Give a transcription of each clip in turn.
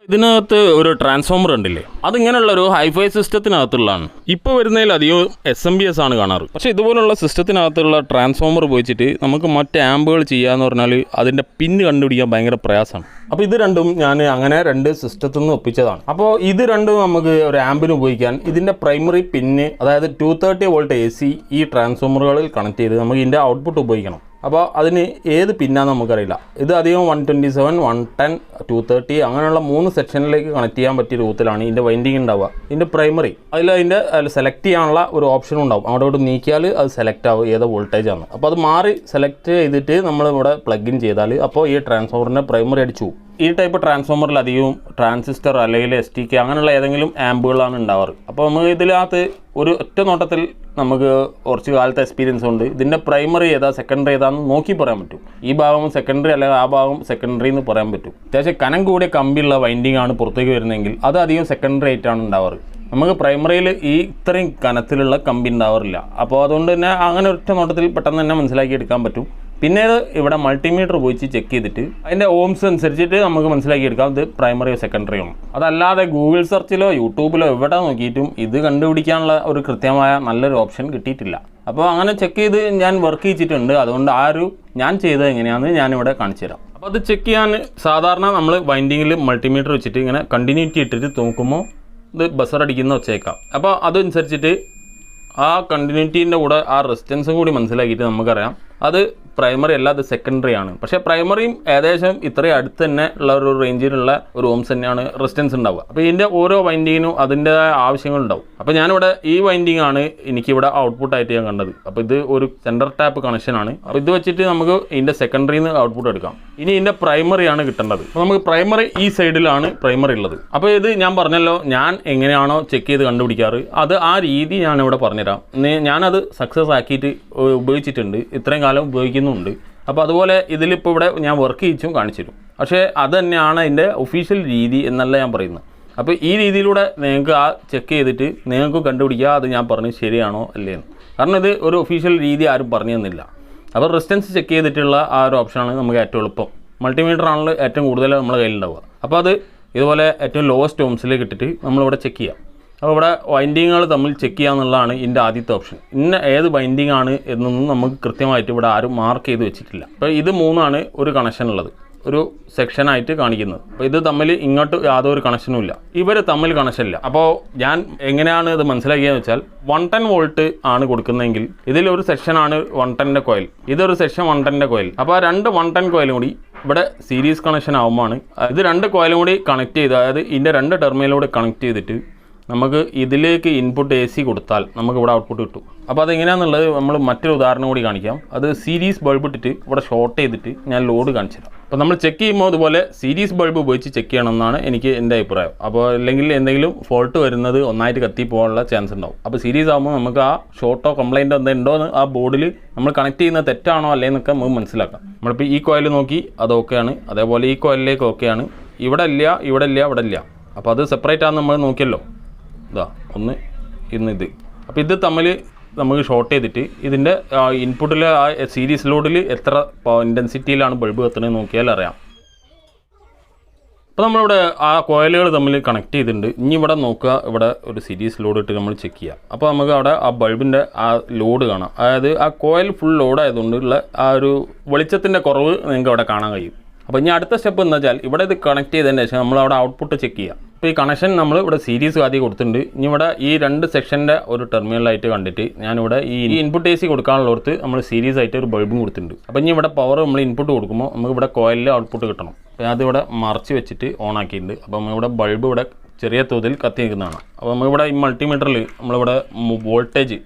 ഇതിനകത്ത് ഒരു ട്രാൻസ്ഫോമർ ഉണ്ടല്ലേ, അതിങ്ങനെയുള്ളൊരു ഹൈഫൈ സിസ്റ്റത്തിനകത്തുള്ളതാണ്. ഇപ്പോൾ വരുന്നതിൽ അധികം SMBS ആണ് കാണാറ്. പക്ഷേ ഇതുപോലുള്ള സിസ്റ്റത്തിനകത്തുള്ള ട്രാൻസ്ഫോമർ ഉപയോഗിച്ചിട്ട് നമുക്ക് മറ്റ് ആമ്പുകൾ ചെയ്യാന്ന് പറഞ്ഞാൽ അതിൻ്റെ പിന്ന് കണ്ടുപിടിക്കാൻ ഭയങ്കര പ്രയാസമാണ്. അപ്പോൾ ഇത് രണ്ടും ഞാൻ അങ്ങനെ രണ്ട് സിസ്റ്റത്തിൽ നിന്ന് ഒപ്പിച്ചതാണ്. അപ്പോൾ ഇത് രണ്ടും നമുക്ക് ഒരു ആമ്പിന് ഉപയോഗിക്കാൻ ഇതിൻ്റെ പ്രൈമറി പിന്ന്, അതായത് 230 വോൾട്ട് AC ഈ ട്രാൻസ്ഫോമറുകളിൽ കണക്ട് ചെയ്ത് നമുക്ക് ഇതിൻ്റെ ഔട്ട്പുട്ട് ഉപയോഗിക്കണം. അപ്പോൾ അതിന് ഏത് പിന്നാന്ന് നമുക്കറിയില്ല. ഇത് അധികം 127, 110, 230 അങ്ങനെയുള്ള 3 സെക്ഷനിലേക്ക് കണക്ട് ചെയ്യാൻ പറ്റിയ രൂപത്തിലാണ് ഇതിൻ്റെ വൈൻഡിങ് ഉണ്ടാവുക. ഇതിൻ്റെ പ്രൈമറി അതിൻ്റെ സെലക്ട് ചെയ്യാനുള്ള ഒരു ഓപ്ഷൻ ഉണ്ടാവും. അവിടെ നീക്കിയാൽ അത് സെലക്ട് ആവും ഏത് വോൾട്ടേജ് ആണ്. അപ്പോൾ അത് മാറി സെലക്ട് ചെയ്തിട്ട് നമ്മൾ ഇവിടെ പ്ലഗ് ഇൻ ചെയ്താൽ അപ്പോൾ ഈ ട്രാൻസ്ഫോമറിൻ്റെ പ്രൈമറി അടിച്ചു. ഈ ടൈപ്പ് ട്രാൻസ്ഫോമറിൽ അധികവും ട്രാൻസിസ്റ്റർ അല്ലെങ്കിൽ STK അങ്ങനെയുള്ള ഏതെങ്കിലും ആമ്പുകളാണ് ഉണ്ടാവാറ്. അപ്പോൾ നമുക്ക് ഇതിനകത്ത് ഒരു ഒറ്റ നോട്ടത്തിൽ നമുക്ക് കുറച്ച് കാലത്തെ എക്സ്പീരിയൻസ് കൊണ്ട് ഇതിൻ്റെ പ്രൈമറി ഏതാ സെക്കൻഡറി ഏതാണെന്ന് നോക്കി പറയാൻ പറ്റും. ഈ ഭാഗം സെക്കൻഡറി അല്ലെങ്കിൽ ആ ഭാഗം സെക്കൻഡറി എന്ന് പറയാൻ പറ്റും. അത്യാവശ്യം കനം കൂടിയ കമ്പിയുള്ള വൈൻഡിങ് ആണ് പുറത്തേക്ക് വരുന്നതെങ്കിൽ അത് അധികം സെക്കൻഡറി ആയിട്ടാണ് ഉണ്ടാവാറ്. നമുക്ക് പ്രൈമറിയിൽ ഈ ഇത്രയും കനത്തിലുള്ള കമ്പി ഉണ്ടാവാറില്ല. അപ്പോൾ അതുകൊണ്ട് തന്നെ അങ്ങനെ ഒറ്റ നോട്ടത്തിൽ പെട്ടെന്ന് തന്നെ മനസ്സിലാക്കി എടുക്കാൻ പറ്റും. പിന്നീട് ഇവിടെ മൾട്ടിമീറ്റർ ഉപയോഗിച്ച് ചെക്ക് ചെയ്തിട്ട് അതിൻ്റെ ഓംസ് അനുസരിച്ചിട്ട് നമുക്ക് മനസ്സിലാക്കിയെടുക്കാം ഇത് പ്രൈമറിയോ സെക്കൻഡറിയോ ആണ്. അതല്ലാതെ ഗൂഗിൾ സെർച്ചിലോ യൂട്യൂബിലോ എവിടെ നോക്കിയിട്ടും ഇത് കണ്ടുപിടിക്കാനുള്ള ഒരു കൃത്യമായ നല്ലൊരു ഓപ്ഷൻ കിട്ടിയിട്ടില്ല. അപ്പോൾ അങ്ങനെ ചെക്ക് ചെയ്ത് ഞാൻ വർക്ക് ചെയ്യിച്ചിട്ടുണ്ട്. അതുകൊണ്ട് ഞാൻ ചെയ്തത് എങ്ങനെയാണെന്ന് ഞാനിവിടെ കാണിച്ചു തരാം. അപ്പോൾ അത് ചെക്ക് ചെയ്യാൻ സാധാരണ നമ്മൾ വൈൻഡിങ്ങിൽ മൾട്ടിമീറ്റർ വെച്ചിട്ട് ഇങ്ങനെ കണ്ടിന്യൂറ്റി ഇട്ടിട്ട് നോക്കുമ്പോൾ ഇത് ബസർ അടിക്കുന്ന വെച്ചേക്കാം. അപ്പോൾ അതനുസരിച്ചിട്ട് ആ കണ്ടിന്യൂറ്റീൻ്റെ കൂടെ ആ റെസിസ്റ്റൻസും കൂടി മനസ്സിലാക്കിയിട്ട് നമുക്കറിയാം അത് പ്രൈമറി അല്ല, അത് സെക്കൻഡറി ആണ്. പക്ഷേ പ്രൈമറിയും ഏകദേശം ഇത്രയും അടുത്ത് തന്നെ ഉള്ള ഒരു റേഞ്ചിലുള്ള ഒരു ഓംസ് തന്നെയാണ് റെസിസ്റ്റൻസ് ഉണ്ടാവുക. അപ്പോൾ ഇതിൻ്റെ ഓരോ വൈൻഡിങ്ങിനും അതിൻ്റെതായ ആവശ്യങ്ങളുണ്ടാവും. അപ്പോൾ ഞാനിവിടെ ഈ വൈൻഡിങ് ആണ് എനിക്കിവിടെ ഔട്ട്പുട്ടായിട്ട് ഞാൻ കണ്ടത്. അപ്പോൾ ഇത് ഒരു സെൻറ്റർ ടാപ്പ് കണക്ഷനാണ്. അപ്പോൾ ഇത് വെച്ചിട്ട് നമുക്ക് ഇതിൻ്റെ സെക്കൻഡറിയിൽ നിന്ന് ഔട്ട്പുട്ട് എടുക്കാം. ഇനി ഇതിൻ്റെ പ്രൈമറിയാണ് കിട്ടേണ്ടത്. അപ്പോൾ നമുക്ക് പ്രൈമറി ഈ സൈഡിലാണ് പ്രൈമറി ഉള്ളത്. അപ്പോൾ ഇത് ഞാൻ പറഞ്ഞല്ലോ, ഞാൻ എങ്ങനെയാണോ ചെക്ക് ചെയ്ത് കണ്ടുപിടിക്കാറ് അത് ആ രീതി ഞാനിവിടെ പറഞ്ഞുതരാം. ഞാനത് സക്സസ് ആക്കിയിട്ട് ഉപയോഗിച്ചിട്ടുണ്ട്, ഇത്രയും കാലം ഉപയോഗിക്കുന്നുണ്ട്. അപ്പോൾ അതുപോലെ ഇതിലിപ്പോൾ ഇവിടെ ഞാൻ വർക്ക് ചെയ്യിച്ചും കാണിച്ചു തരും. പക്ഷേ അത് തന്നെയാണ് അതിൻ്റെ ഒഫീഷ്യൽ രീതി എന്നല്ല ഞാൻ പറയുന്നത്. അപ്പോൾ ഈ രീതിയിലൂടെ നിങ്ങൾക്ക് ആ ചെക്ക് ചെയ്തിട്ട് നിങ്ങൾക്ക് കണ്ടുപിടിക്കുക അത് ഞാൻ പറഞ്ഞത് ശരിയാണോ അല്ലേന്ന്. കാരണം ഇത് ഒരു ഒഫീഷ്യൽ രീതി ആരും പറഞ്ഞു തന്നില്ല. അപ്പോൾ റെസിസ്റ്റൻസ് ചെക്ക് ചെയ്തിട്ടുള്ള ആ ഒരു ഓപ്ഷനാണ് നമുക്ക് ഏറ്റവും എളുപ്പം. മൾട്ടിമീറ്റർ ആണല്ലോ ഏറ്റവും കൂടുതൽ നമ്മുടെ കയ്യിലുണ്ടാവുക. അപ്പോൾ അത് ഇതുപോലെ ഏറ്റവും ലോവസ്റ്റ് ഓംസിലേക്ക് ഇട്ടിട്ട് നമ്മളിവിടെ ചെക്ക് ചെയ്യാം. അപ്പോൾ ഇവിടെ വൈൻഡിങ്ങുകൾ തമ്മിൽ ചെക്ക് ചെയ്യുക എന്നുള്ളതാണ് ഇതിൻ്റെ ആദ്യത്തെ ഓപ്ഷൻ. ഇന്ന ഏത് വൈൻഡിങ് ആണ് എന്നൊന്നും നമുക്ക് കൃത്യമായിട്ട് ഇവിടെ ആരും മാർക്ക് ചെയ്ത് വെച്ചിട്ടില്ല. അപ്പോൾ ഇത് 3 ഒരു കണക്ഷൻ ഉള്ളത്, ഒരു സെക്ഷനായിട്ട് കാണിക്കുന്നത്. അപ്പോൾ ഇത് തമ്മിൽ ഇങ്ങോട്ട് യാതൊരു കണക്ഷനും ഇല്ല, ഇവർ തമ്മിൽ കണക്ഷൻ ഇല്ല. അപ്പോൾ ഞാൻ എങ്ങനെയാണ് ഇത് മനസ്സിലാക്കിയെന്ന് വെച്ചാൽ 110 വോൾട്ട് ആണ് കൊടുക്കുന്നതെങ്കിൽ ഇതിലൊരു സെക്ഷനാണ് 110ൻ്റെ കോയിൽ, ഇതൊരു സെക്ഷൻ 110ൻ്റെ കോയിൽ. അപ്പോൾ ആ 2 110 കോയിലും കൂടി ഇവിടെ സീരീസ് കണക്ഷൻ ആകുമ്പോഴാണ് ഇത് 2 കോയിലും കൂടി കണക്ട് ചെയ്ത്, അതായത് ഇതിൻ്റെ 2 ടെർമിനലിലൂടെ കണക്ട് ചെയ്തിട്ട് നമുക്ക് ഇതിലേക്ക് ഇൻപുട്ട് AC കൊടുത്താൽ നമുക്ക് ഇവിടെ ഔട്ട്പുട്ട് കിട്ടും. അപ്പോൾ അതെങ്ങനെയാണെന്നുള്ളത് നമ്മൾ മറ്റൊരു ഉദാഹരണം കൂടി കാണിക്കാം. അത് സീരീസ് ബൾബ് ഇട്ടിട്ട് ഇവിടെ ഷോർട്ട് ചെയ്തിട്ട് ഞാൻ ലോഡ് കാണിച്ചു തരാം. അപ്പോൾ നമ്മൾ ചെക്ക് ചെയ്യുമ്പോൾ അതുപോലെ സീരീസ് ബൾബ് ഉപയോഗിച്ച് ചെക്ക് ചെയ്യണമെന്നാണ് എൻ്റെ അഭിപ്രായം. അപ്പോൾ അല്ലെങ്കിൽ എന്തെങ്കിലും ഫോൾട്ട് വരുന്നത് ഒന്നായിട്ട് കത്തി പോകാനുള്ള ചാൻസ് ഉണ്ടാവും. അപ്പോൾ സീരീസ് ആകുമ്പോൾ നമുക്ക് ആ ഷോർട്ടോ കംപ്ലൈൻറ്റോ എന്തെങ്കിലും ഉണ്ടോ എന്ന് ആ ബോർഡിൽ നമ്മൾ കണക്ട് ചെയ്യുന്നത് തെറ്റാണോ അല്ലേന്നൊക്കെ നമുക്ക് മനസ്സിലാക്കാം. നമ്മളിപ്പോൾ ഈ കോയിൽ നോക്കി അത് ഓക്കെയാണ്, അതേപോലെ ഈ കോയിലിലേക്ക് ഓക്കെയാണ്, ഇവിടെ ഇല്ല ഇവിടെ ഇല്ല ഇവിടെ ഇല്ല. അപ്പോൾ അത് സെപ്പറേറ്റ് ആണെന്ന് നമ്മൾ നോക്കിയല്ലോ, ഇതാ ഒന്ന് ഇത്. അപ്പോൾ ഇത് തമ്മിൽ നമുക്ക് ഷോർട്ട് ചെയ്തിട്ട് ഇതിൻ്റെ ഇൻപുട്ടിൽ ആ സീരീസ് ലോഡിൽ എത്ര ഇൻറ്റൻസിറ്റിയിലാണ് ബൾബ് കത്തുന്നത് നോക്കിയാൽ അറിയാം. അപ്പോൾ നമ്മളിവിടെ ആ കോയിലുകൾ തമ്മിൽ കണക്ട് ചെയ്തിട്ടുണ്ട്. ഇനി ഇവിടെ നോക്കുക, ഇവിടെ ഒരു സീരീസ് ലോഡ് ഇട്ട് നമ്മൾ ചെക്ക് ചെയ്യുക. അപ്പോൾ നമുക്ക് അവിടെ ആ ബൾബിൻ്റെ ആ ലോഡ് കാണാം. അതായത് ആ കോയിൽ ഫുൾ ലോഡ് ആയതുകൊണ്ടുള്ള ആ ഒരു വെളിച്ചത്തിൻ്റെ കുറവ് നിങ്ങൾക്ക് അവിടെ കാണാൻ കഴിയും. അപ്പോൾ ഇനി അടുത്ത സ്റ്റെപ്പ് എന്ന് വെച്ചാൽ ഇവിടെ ഇത് കണക്ട് ചെയ്തതിന് ശേഷം നമ്മളവിടെ ഔട്ട്പുട്ട് ചെക്ക് ചെയ്യുക. അപ്പോൾ ഈ കണക്ഷൻ നമ്മൾ ഇവിടെ സീരീസ് ആദ്യം കൊടുത്തിട്ടുണ്ട്. ഇനി ഇവിടെ ഈ 2 സെക്ഷൻ്റെ ഒരു ടെർമിനലായിട്ട് കണ്ടിട്ട് ഞാനിവിടെ ഈ ഇൻപുട്ട് AC കൊടുക്കാനുള്ളടത്ത് നമ്മൾ സീരീസ് ആയിട്ട് ഒരു ബൾബും കൊടുത്തിട്ടുണ്ട്. അപ്പോൾ ഇനി ഇവിടെ പവർ നമ്മൾ ഇൻപുട്ട് കൊടുക്കുമ്പോൾ നമുക്ക് ഇവിടെ കോയിലിൽ ഔട്ട്പുട്ട് കിട്ടണം. അപ്പോൾ അതിവിടെ മറച്ച് വെച്ചിട്ട് ഓൺ ആക്കിയിട്ടുണ്ട്. അപ്പോൾ നമ്മളിവിടെ ബൾബ് ഇവിടെ ചെറിയ തോതിൽ കത്തി നിൽക്കുന്നതാണ്. അപ്പോൾ നമ്മളിവിടെ ഈ മൾട്ടിമീറ്ററിൽ നമ്മളിവിടെ വോൾട്ടേജ്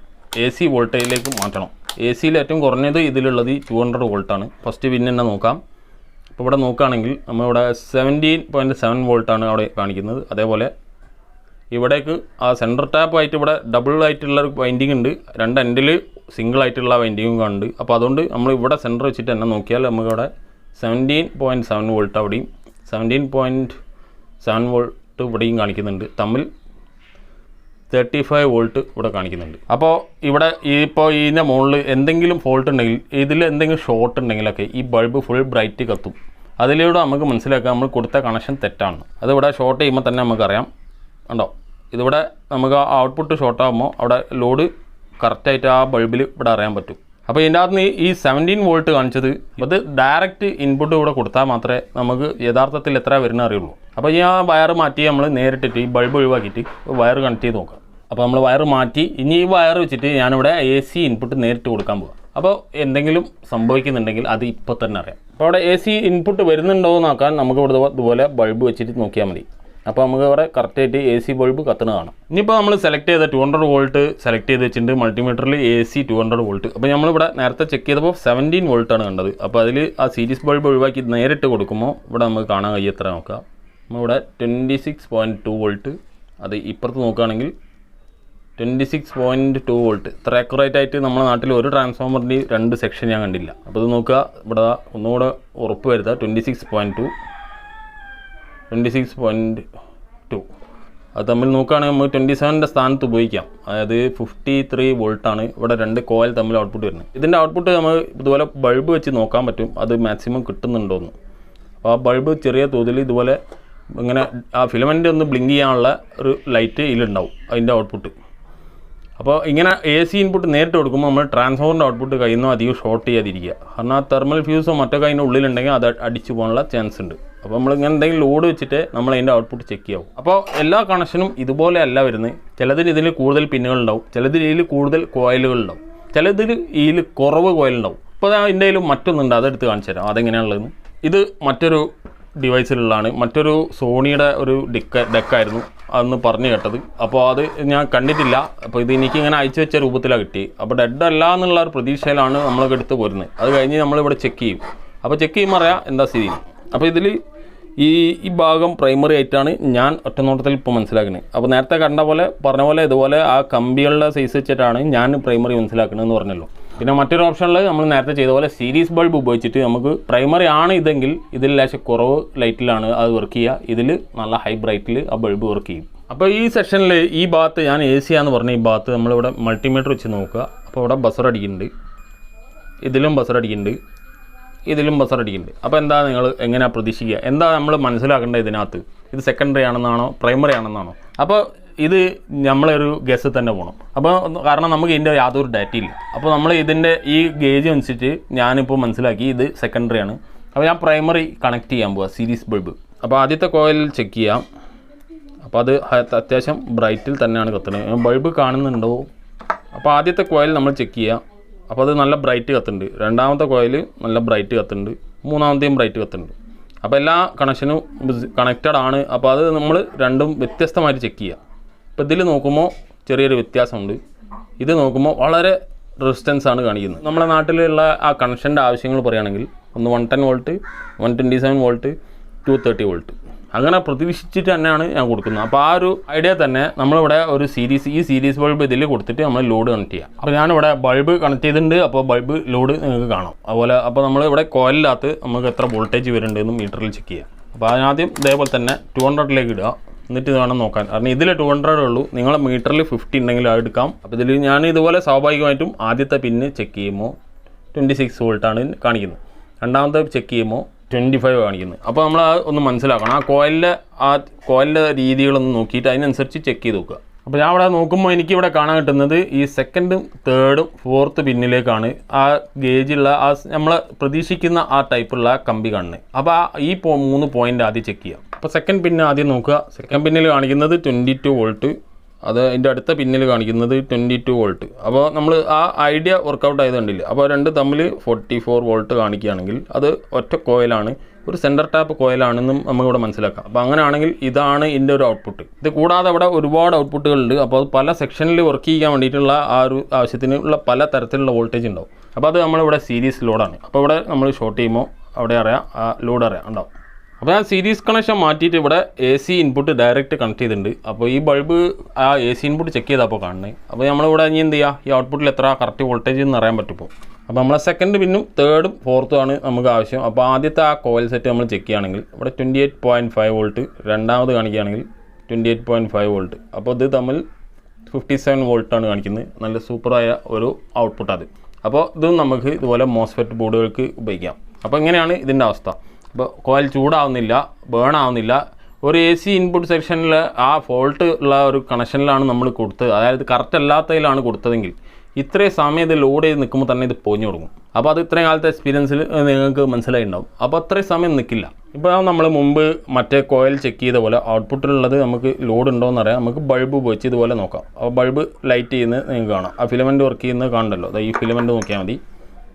AC വോൾട്ടേജിലേക്ക് മാറ്റണം. ACയിൽ ഏറ്റവും കുറഞ്ഞത് ഇതിലുള്ളത് 200 വോൾട്ടാണ്. ഫസ്റ്റ് പിന്നെ തന്നെ നോക്കാം. അപ്പോൾ ഇവിടെ നോക്കുകയാണെങ്കിൽ നമ്മളിവിടെ 17.7 വോൾട്ടാണ് അവിടെ കാണിക്കുന്നത്. അതേപോലെ ഇവിടേക്ക് ആ സെൻറ്റർ ടാപ്പ് ആയിട്ട് ഇവിടെ ഡബിൾ ആയിട്ടുള്ള ഒരു വൈൻഡിങ് ഉണ്ട്, 2 എൻഡിൽ സിംഗിൾ ആയിട്ടുള്ള വൈൻഡിങ്ങും കാണുന്നുണ്ട്. അപ്പോൾ അതുകൊണ്ട് നമ്മൾ ഇവിടെ സെൻറ്റർ വെച്ചിട്ട് തന്നെ നോക്കിയാൽ നമുക്കിവിടെ 17.7 വോൾട്ട് അവിടെയും 17.7 വോൾട്ട് ഇവിടെയും കാണിക്കുന്നുണ്ട്. തമ്മിൽ 35 വോൾട്ട് ഇവിടെ കാണിക്കുന്നുണ്ട്. അപ്പോൾ ഇവിടെ ഇപ്പോൾ ഇതിൻ്റെ മുകളിൽ എന്തെങ്കിലും ഫോൾട്ട് ഉണ്ടെങ്കിൽ, ഇതിൽ എന്തെങ്കിലും ഷോർട്ട് ഉണ്ടെങ്കിലൊക്കെ ഈ ബൾബ് ഫുൾ ബ്രൈറ്റ് കത്തും. അതിലൂടെ നമുക്ക് മനസ്സിലാക്കാം നമ്മൾ കൊടുത്ത കണക്ഷൻ തെറ്റാണ്. അതിവിടെ ഷോർട്ട് ചെയ്യുമ്പോൾ തന്നെ നമുക്കറിയാം. കണ്ടോ, ഇതിവിടെ നമുക്ക് ആ ഔട്ട്പുട്ട് ഷോർട്ട് ആകുമ്പോൾ അവിടെ ലോഡ് കറക്റ്റായിട്ട് ആ ബൾബിൽ ഇവിടെ അറിയാൻ പറ്റും. അപ്പോൾ ഇതിൻ്റെ അകത്ത് ഈ 17 വോൾട്ട് കാണിച്ചത് അത് ഡയറക്റ്റ് ഇൻപുട്ട് ഇവിടെ കൊടുത്താൽ മാത്രമേ നമുക്ക് യഥാർത്ഥത്തിൽ എത്ര വരുന്ന അറിയുള്ളൂ. അപ്പോൾ ഈ ആ വയർ മാറ്റി നമ്മൾ നേരിട്ടിട്ട് ഈ ബൾബ് ഒഴിവാക്കിയിട്ട് വയർ കണക്ട് ചെയ്ത് നോക്കാം. അപ്പോൾ നമ്മൾ വയർ മാറ്റി ഇനി ഈ വയർ വെച്ചിട്ട് ഞാനിവിടെ AC ഇൻപുട്ട് നേരിട്ട് കൊടുക്കാൻ പോകാം. അപ്പോൾ എന്തെങ്കിലും സംഭവിക്കുന്നുണ്ടെങ്കിൽ അത് ഇപ്പോൾ തന്നെ അറിയാം. അപ്പോൾ അവിടെ AC ഇൻപുട്ട് വരുന്നുണ്ടോ എന്ന് നോക്കാൻ നമുക്ക് ഇവിടെ ഇതുപോലെ ബൾബ് വെച്ചിട്ട് നോക്കിയാൽ മതി. അപ്പോൾ നമുക്ക് ഇവിടെ കറക്റ്റായിട്ട് AC ബൾബ് കത്തുന്നത് കാണാം. ഇനിയിപ്പോൾ നമ്മൾ സെലക്ട് ചെയ്ത 200 വോൾട്ട് സെലക്ട് ചെയ്ത് വെച്ചിട്ടുണ്ട്. മൾട്ടിമീറ്ററിൽ AC 200 വോൾട്ട്. അപ്പോൾ നമ്മളിവിടെ നേരത്തെ ചെക്ക് ചെയ്തപ്പോൾ 17 വോൾട്ടാണ് കണ്ടത്. അപ്പോൾ അതിൽ ആ സീരീസ് ബൾബ് ഒഴിവാക്കി നേരിട്ട് കൊടുക്കുമ്പോൾ ഇവിടെ നമുക്ക് കാണാൻ കഴിയത്ര നോക്കാം. നമ്മളിവിടെ 26.2 വോൾട്ട്. അത് ഇപ്പുറത്ത് നോക്കുകയാണെങ്കിൽ 26.2 വോൾട്ട്. ഇത്ര ആക്യുറേറ്റ് ആയിട്ട് നമ്മുടെ നാട്ടിൽ ഒരു ട്രാൻസ്ഫോമറിൻ്റെ 2 സെക്ഷൻ ഞാൻ കണ്ടില്ല. അപ്പോൾ ഇത് നോക്കുക, ഇവിടെ ഒന്നുകൂടെ ഉറപ്പ് വരുത്തുക. 26.2 അത് തമ്മിൽ നോക്കുകയാണെങ്കിൽ നമുക്ക് 27ൻ്റെ സ്ഥാനത്ത് ഉപയോഗിക്കാം. അതായത് 53 വോൾട്ടാണ് ഇവിടെ 2 കോയിൽ തമ്മിൽ ഔട്ട്പുട്ട് വരുന്നത്. ഇതിൻ്റെ ഔട്ട്പുട്ട് നമ്മൾ ഇതുപോലെ ബൾബ് വെച്ച് നോക്കാൻ പറ്റും അത് മാക്സിമം കിട്ടുന്നുണ്ടോയെന്ന്. അപ്പോൾ ആ ബൾബ് ചെറിയ തോതിൽ ഇതുപോലെ ഇങ്ങനെ ആ ഫിലമെൻ്റ് ഒന്ന് ബ്ലിങ്ക് ചെയ്യാനുള്ള ഒരു ലൈറ്റ് ഇതിലുണ്ടാവും അതിൻ്റെ ഔട്ട്പുട്ട്. അപ്പോൾ ഇങ്ങനെ AC ഇൻപുട്ട് നേരിട്ട് കൊടുക്കുമ്പോൾ നമ്മൾ ട്രാൻസ്ഫോമറിൻ്റെ ഔട്ട്പുട്ട് കഴിയുന്നോ അധികം ഷോർട്ട് ചെയ്യാതിരിക്കുക. കാരണം ആ തെർമൽ ഫ്യൂസോ മറ്റൊക്കെ അതിൻ്റെ ഉള്ളിലുണ്ടെങ്കിൽ അത് അടിച്ചു പോകാനുള്ള ചാൻസ് ഉണ്ട്. അപ്പോൾ നമ്മളിങ്ങനെ എന്തെങ്കിലും ലോഡ് വെച്ചിട്ട് നമ്മൾ അതിൻ്റെ ഔട്ട്പുട്ട് ചെക്ക് ചെയ്യാവും. അപ്പോൾ എല്ലാ കണക്ഷനും ഇതുപോലെ അല്ല വരുന്നത്. ചിലതിൽ ഇതിൽ കൂടുതൽ പിന്നുകളുണ്ടാവും, ചിലതിൽ ഇതിൽ കൂടുതൽ കോയിലുകളുണ്ടാവും, ചിലതിൽ ഇതിൽ കുറവ് കോയിലുണ്ടാവും. അപ്പോൾ അതിൻ്റെ കയ്യിൽ മറ്റൊന്നുണ്ട്, അതെടുത്ത് കാണിച്ചു തരാം അതെങ്ങനെയാണുള്ളതെന്ന്. ഇത് മറ്റൊരു ഡിവൈസിലുള്ളതാണ്. മറ്റൊരു സോണിയുടെ ഒരു ഡെക്കായിരുന്നു അന്ന് പറഞ്ഞു കേട്ടത്. അപ്പോൾ അത് ഞാൻ കണ്ടിട്ടില്ല. അപ്പോൾ ഇത് എനിക്കിങ്ങനെ അയച്ചു വെച്ച രൂപത്തിലാണ് കിട്ടി. അപ്പോൾ ഡെഡ് അല്ല എന്നുള്ള ഒരു പ്രതീക്ഷയിലാണ് നമ്മളൊക്കെ എടുത്ത് പോരുന്നത്. അത് കഴിഞ്ഞ് നമ്മളിവിടെ ചെക്ക് ചെയ്യും. അപ്പോൾ ചെക്ക് ചെയ്യുമ്പോൾ അറിയാം എന്താ സ്ഥിതി. അപ്പോൾ ഇതിൽ ഈ ഭാഗം പ്രൈമറി ആയിട്ടാണ് ഞാൻ ഒറ്റനോട്ടത്തിൽ ഇപ്പോൾ മനസ്സിലാക്കുന്നത്. അപ്പോൾ നേരത്തെ കണ്ട പോലെ പറഞ്ഞ പോലെ ഇതുപോലെ ആ കമ്പികളുടെ സൈസ് വെച്ചിട്ടാണ് ഞാൻ പ്രൈമറി മനസ്സിലാക്കണമെന്ന് പറഞ്ഞല്ലോ. പിന്നെ മറ്റൊരു ഓപ്ഷനിൽ നമ്മൾ നേരത്തെ ചെയ്ത പോലെ സീരീസ് ബൾബ് ഉപയോഗിച്ചിട്ട് നമുക്ക് പ്രൈമറി ആണ് ഇതെങ്കിൽ ഇതിൽ ലേശം കുറവ് ലൈറ്റിലാണ് അത് വർക്ക് ചെയ്യുക, ഇതിൽ നല്ല ഹൈ ബ്രൈറ്റിൽ ആ ബൾബ് വർക്ക് ചെയ്യും. അപ്പോൾ ഈ സെക്ഷനിൽ ഈ ഭാഗത്ത് ഞാൻ AC ആണെന്ന് പറഞ്ഞ ഈ ഭാഗത്ത് നമ്മളിവിടെ മൾട്ടിമീറ്റർ വെച്ച് നോക്കുക. അപ്പോൾ ഇവിടെ ബസർ അടിക്കുന്നുണ്ട്, ഇതിലും ബസർ അടിക്കുന്നുണ്ട്, ഇതിലും ബസർ അടിക്കുന്നുണ്ട്. അപ്പോൾ എന്താ നിങ്ങൾ എങ്ങനെയാണ് പ്രതീക്ഷിക്കുക? എന്താ നമ്മൾ മനസ്സിലാക്കേണ്ടത് ഇതിനകത്ത്? ഇത് സെക്കൻഡറി ആണെന്നാണോ പ്രൈമറി ആണെന്നാണോ? അപ്പോൾ ഇത് നമ്മളൊരു ഗസ് തന്നെ പോകണം. അപ്പോൾ കാരണം നമുക്ക് ഇതിൻ്റെ യാതൊരു ഡാറ്റയില്ല. അപ്പോൾ നമ്മൾ ഇതിൻ്റെ ഈ ഗേജ് അനുസരിച്ച് ഞാനിപ്പോൾ മനസ്സിലാക്കി ഇത് സെക്കൻഡറി ആണ്. അപ്പോൾ ഞാൻ പ്രൈമറി കണക്ട് ചെയ്യാൻ പോവാം സീരീസ് ബൾബ്. അപ്പോൾ ആദ്യത്തെ കോയിൽ ചെക്ക് ചെയ്യാം. അപ്പോൾ അത് അത്യാവശ്യം ബ്രൈറ്റിൽ തന്നെയാണ് കത്തുന്നത്. ബൾബ് കാണുന്നുണ്ടോ? അപ്പോൾ ആദ്യത്തെ കോയിൽ നമ്മൾ ചെക്ക് ചെയ്യാം. അപ്പോൾ അത് നല്ല ബ്രൈറ്റ് കത്തുന്നുണ്ട്. രണ്ടാമത്തെ കോയിൽ നല്ല ബ്രൈറ്റ് കത്തുന്നുണ്ട്. മൂന്നാമത്തെയും ബ്രൈറ്റ് കത്തുന്നുണ്ട്. അപ്പോൾ എല്ലാ കണക്ഷനും കണക്റ്റഡ് ആണ്. അപ്പോൾ അത് നമ്മൾ രണ്ടും വ്യത്യസ്തമായിട്ട് ചെക്ക് ചെയ്യുക. ഇപ്പോൾ ഇതിൽ നോക്കുമ്പോൾ ചെറിയൊരു വ്യത്യാസമുണ്ട്, ഇത് നോക്കുമ്പോൾ വളരെ റെസിസ്റ്റൻസ് ആണ് കാണിക്കുന്നത്. നമ്മുടെ നാട്ടിലുള്ള ആ കണക്ഷൻ്റെ ആവശ്യങ്ങൾ പറയുകയാണെങ്കിൽ ഒന്ന് 110 വോൾട്ട്, 127 വോൾട്ട്, 230 വോൾട്ട് അങ്ങനെ പ്രതീക്ഷിച്ചിട്ട് തന്നെയാണ് ഞാൻ കൊടുക്കുന്നത്. അപ്പോൾ ആ ഒരു ഐഡിയ തന്നെ നമ്മളിവിടെ ഒരു സീരീസ് ബൾബ് ഇതിൽ കൊടുത്തിട്ട് നമ്മൾ ലോഡ് കണക്ട് ചെയ്യാം. അപ്പോൾ ഞാനിവിടെ ബൾബ് കണക്ട് ചെയ്തിട്ടുണ്ട്. അപ്പോൾ ബൾബ് ലോഡ് നിങ്ങൾക്ക് കാണാം. അതുപോലെ അപ്പോൾ നമ്മളിവിടെ കോയിലിനകത്ത് നമുക്ക് എത്ര വോൾട്ടേജ് വരുന്നുണ്ടെന്ന് മീറ്ററിൽ ചെക്ക് ചെയ്യാം. അപ്പോൾ അതിനാദ്യം ഇതേപോലെ തന്നെ 200ലേക്ക് ഇടുക. എന്നിട്ട് വേണം നോക്കാൻ. കാരണം ഇതിൽ 200 ഉള്ളൂ. നിങ്ങളെ മീറ്ററിൽ 50 ഉണ്ടെങ്കിൽ അത് എടുക്കാം. അപ്പോൾ ഇതിൽ ഞാൻ ഇതുപോലെ സ്വാഭാവികമായിട്ടും ആദ്യത്തെ പിന്ന് ചെക്ക് ചെയ്യുമ്പോൾ 26 വോൾട്ടാണ് കാണിക്കുന്നത്. രണ്ടാമത്തെ ചെക്ക് ചെയ്യുമ്പോൾ 25 കാണിക്കുന്നത്. അപ്പോൾ നമ്മൾ ഒന്ന് മനസ്സിലാക്കണം. ആ കോയിലിൻ്റെ രീതികളൊന്ന് നോക്കിയിട്ട് അതിനനുസരിച്ച് ചെക്ക് ചെയ്ത് നോക്കുക. അപ്പോൾ ഞാൻ ഇവിടെ നോക്കുമ്പോൾ എനിക്കിവിടെ കാണാൻ കിട്ടുന്നത് ഈ സെക്കൻഡും തേർഡും ഫോർത്ത് പിന്നിലേക്കാണ് ആ ഗേജുള്ള ആ നമ്മൾ പ്രതീക്ഷിക്കുന്ന ആ ടൈപ്പുള്ള കമ്പി കാണുന്നത്. അപ്പോൾ ഈ 3 പോയിൻ്റ് ആദ്യം ചെക്ക് ചെയ്യാം. അപ്പോൾ സെക്കൻഡ് പിന്ന് ആദ്യം നോക്കുക. സെക്കൻഡ് പിന്നിൽ കാണിക്കുന്നത് 22 വോൾട്ട്. അത് അതിൻ്റെ അടുത്ത പിന്നിൽ കാണിക്കുന്നത് 22 വോൾട്ട്. അപ്പോൾ നമ്മൾ ആ ഐഡിയ വർക്കൗട്ട് ആയതുകൊണ്ടില്ല. അപ്പോൾ രണ്ട് തമ്മിൽ 44 വോൾട്ട് കാണിക്കുകയാണെങ്കിൽ അത് ഒറ്റ കോയിലാണ്, ഒരു സെൻറ്റർ ടാപ്പ് കോയിലാണെന്നും നമുക്കിവിടെ മനസ്സിലാക്കാം. അപ്പോൾ അങ്ങനെയാണെങ്കിൽ ഇതാണ് ഇതിൻ്റെ ഒരു ഔട്ട്പുട്ട്. ഇത് കൂടാതെ അവിടെ ഒരുപാട് ഔട്ട്പുട്ടുകളുണ്ട്. അപ്പോൾ അത് പല സെക്ഷനിൽ വർക്ക് ചെയ്യാൻ വേണ്ടിയിട്ടുള്ള ആ ഒരു ആവശ്യത്തിനുള്ള പല തരത്തിലുള്ള വോൾട്ടേജ് ഉണ്ടാവും. അപ്പോൾ അത് നമ്മളിവിടെ സീരീസ് ലോഡാണ്. അപ്പോൾ ഇവിടെ നമ്മൾ ഷോർട്ട് ചെയ്യുമ്പോൾ അവിടെ അറിയാം, ആ ലോഡ് അറിയാം ഉണ്ടാവും. അപ്പോൾ ഞാൻ സീരീസ് കണക്ഷൻ മാറ്റിയിട്ട് ഇവിടെ AC ഇൻപുട്ട് ഡയറക്റ്റ് കണക്ട് ചെയ്തിട്ടുണ്ട്. അപ്പോൾ ഈ ബൾബ് ആ AC ഇൻപുട്ട് ചെക്ക് ചെയ്തപ്പോൾ കാണുന്നത്. അപ്പോൾ നമ്മളിവിടെ ഇനി എന്ത് ചെയ്യുക, ഈ ഔട്ട്പുട്ടിൽ എത്ര കറക്റ്റ് വോൾട്ടേജ് എന്ന് അറിയാൻ പറ്റും. അപ്പോൾ നമ്മളെ സെക്കൻഡ് പിന്നും തേർഡും ഫോർത്തും ആണ് നമുക്ക് ആവശ്യം. അപ്പോൾ ആദ്യത്തെ ആ കോയിൽ സെറ്റ് നമ്മൾ ചെക്ക് ചെയ്യുകയാണെങ്കിൽ ഇവിടെ 28.5 വോൾട്ട്, രണ്ടാമത് കാണിക്കുകയാണെങ്കിൽ 28.5 വോൾട്ട്. അപ്പോൾ ഇത് തമ്മിൽ 57 വോൾട്ടാണ് കാണിക്കുന്നത്. നല്ല സൂപ്പറായ ഒരു ഔട്ട്പുട്ട് അത്. അപ്പോൾ ഇതും നമുക്ക് ഇതുപോലെ മോസ്ഫെറ്റ് ബോർഡുകൾക്ക് ഉപയോഗിക്കാം. അപ്പോൾ ഇങ്ങനെയാണ് ഇതിൻ്റെ അവസ്ഥ. അപ്പോൾ കോയിൽ ചൂടാവുന്നില്ല, ബേൺ ആവുന്നില്ല. ഒരു AC ഇൻപുട്ട് സെക്ഷനിൽ ആ ഫോൾട്ട് ഉള്ള ഒരു കണക്ഷനിലാണ് നമ്മൾ കൊടുത്തത്, അതായത് കറക്റ്റ് അല്ലാത്തതിലാണ് കൊടുത്തതെങ്കിൽ ഇത്രയും സമയം ഇത് ലോഡ് ചെയ്ത് നിൽക്കുമ്പോൾ തന്നെ ഇത് പൊഞ്ഞു തുടങ്ങും. അപ്പോൾ അത് ഇത്രയും കാലത്തെ എക്സ്പീരിയൻസിൽ നിങ്ങൾക്ക് മനസ്സിലായിട്ടുണ്ടാവും. അപ്പോൾ അത്രയും സമയം നിൽക്കില്ല. ഇപ്പോൾ നമ്മൾ മുമ്പ് മറ്റേ കോയിൽ ചെക്ക് ചെയ്ത പോലെ ഔട്ട്പുട്ടിലുള്ളത് നമുക്ക് ലോഡ് ഉണ്ടോ എന്നറിയാം. നമുക്ക് ബൾബ് ഉപയോഗിച്ച് ഇതുപോലെ നോക്കാം. അപ്പോൾ ബൾബ് ലൈറ്റ് ചെയ്യുന്നത് നിങ്ങൾക്ക് കാണാം. ആ ഫിലമെൻറ്റ് വർക്ക് ചെയ്യുന്നത് കാണണ്ടല്ലോ, ഈ ഫിലമെൻറ്റ് നോക്കിയാൽ മതി.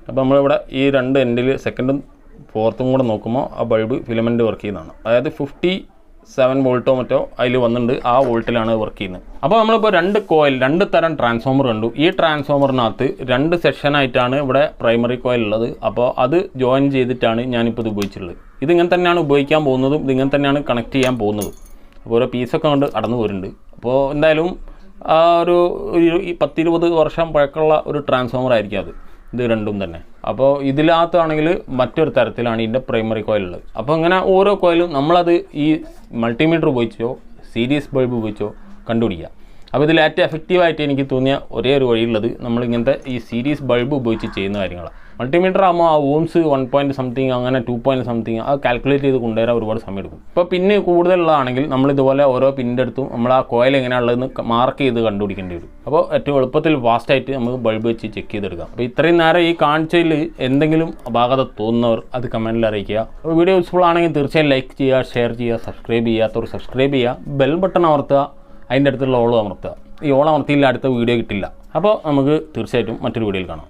അപ്പോൾ നമ്മളിവിടെ ഈ 2 എൻഡിൽ സെക്കൻഡും 4th കൂടെ നോക്കുമ്പോൾ ആ ബൾബ് ഫിലമെൻറ്റ് വർക്ക് ചെയ്യുന്നതാണ്. അതായത് 57 വോൾട്ടോ മറ്റോ അതിൽ വന്നിട്ടുണ്ട്, ആ വോൾട്ടിലാണ് വർക്ക് ചെയ്യുന്നത്. അപ്പോൾ നമ്മളിപ്പോൾ 2 കോയിൽ 2 തരം ട്രാൻസ്ഫോമർ കണ്ടു. ഈ ട്രാൻസ്ഫോമറിനകത്ത് 2 സെക്ഷനായിട്ടാണ് ഇവിടെ പ്രൈമറി കോയിൽ ഉള്ളത്. അപ്പോൾ അത് ജോയിൻ ചെയ്തിട്ടാണ് ഞാനിപ്പോൾ ഇത് ഉപയോഗിച്ചിട്ടുള്ളത്. ഇതിങ്ങനെ തന്നെയാണ് ഉപയോഗിക്കാൻ പോകുന്നതും ഇതിങ്ങനെ തന്നെയാണ് കണക്ട് ചെയ്യാൻ പോകുന്നതും. അപ്പോൾ ഓരോ പീസൊക്കെ കൊണ്ട് അടന്നു പോരുന്നുണ്ട്. അപ്പോൾ എന്തായാലും ഒരു 10-20 വർഷം പഴക്കമുള്ള ഒരു ട്രാൻസ്ഫോമർ ആയിരിക്കും അത്, ഇത് രണ്ടും തന്നെ. അപ്പോൾ ഇതിനകത്താണെങ്കിൽ മറ്റൊരു തരത്തിലാണ് ഇതിൻ്റെ പ്രൈമറി കോയിലുള്ളത്. അപ്പോൾ അങ്ങനെ ഓരോ കോയിലും നമ്മളത് ഈ മൾട്ടിമീറ്റർ ഉപയോഗിച്ചോ സീരീസ് ബൾബ് ഉപയോഗിച്ചോ കണ്ടുപിടിക്കുക. അപ്പോൾ ഇതിൽ ഏറ്റവും എഫക്റ്റീവായിട്ട് എനിക്ക് തോന്നിയ ഒരേ ഒരു വഴിയുള്ളത് നമ്മളിങ്ങനത്തെ ഈ സീരീസ് ബൾബ് ഉപയോഗിച്ച് ചെയ്യുന്ന കാര്യങ്ങളാണ്. മൾട്ടിമീറ്റർ ആകുമ്പോൾ ആ ഓംസ് 1 something അങ്ങനെ 2 something അത് കാൽക്കുലേറ്റ് ചെയ്ത് കൊണ്ടുവരാൻ ഒരുപാട് സമയം എടുക്കും. ഇപ്പോൾ പിന്നെ കൂടുതലുള്ളതാണെങ്കിൽ നമ്മളിതുപോലെ ഓരോ പിന്നിൻ്റെ അടുത്തും നമ്മൾ ആ കോയിൽ എങ്ങനെയാണുള്ളതെന്ന് മാർക്ക് ചെയ്ത് കണ്ടുപിടിക്കേണ്ടി വരും. അപ്പോൾ ഏറ്റവും എളുപ്പത്തിൽ ഫാസ്റ്റായിട്ട് നമുക്ക് ബൾബ് വെച്ച് ചെക്ക് ചെയ്തെടുക്കാം. അപ്പോൾ ഇത്രയും നേരം ഈ കാണിച്ചതിൽ എന്തെങ്കിലും അപാകത തോന്നുന്നവർ അത് കമൻറ്റിൽ അറിയിക്കുക. അപ്പോൾ വീഡിയോ യൂസ്ഫുൾ ആണെങ്കിൽ തീർച്ചയായും ലൈക്ക് ചെയ്യുക, ഷെയർ ചെയ്യുക, സബ്സ്ക്രൈബ് ചെയ്യാത്തവർ സബ്സ്ക്രൈബ് ചെയ്യുക, ബെൽ ബട്ടൺ അമർത്തുക, അതിൻ്റെ അടുത്തുള്ള ഓൾ അമർത്തുക. ഈ ഓൾ അമർത്തിയില്ല അടുത്ത വീഡിയോ കിട്ടില്ല. അപ്പോൾ നമുക്ക് തീർച്ചയായിട്ടും മറ്റൊരു വീഡിയോയിൽ കാണാം.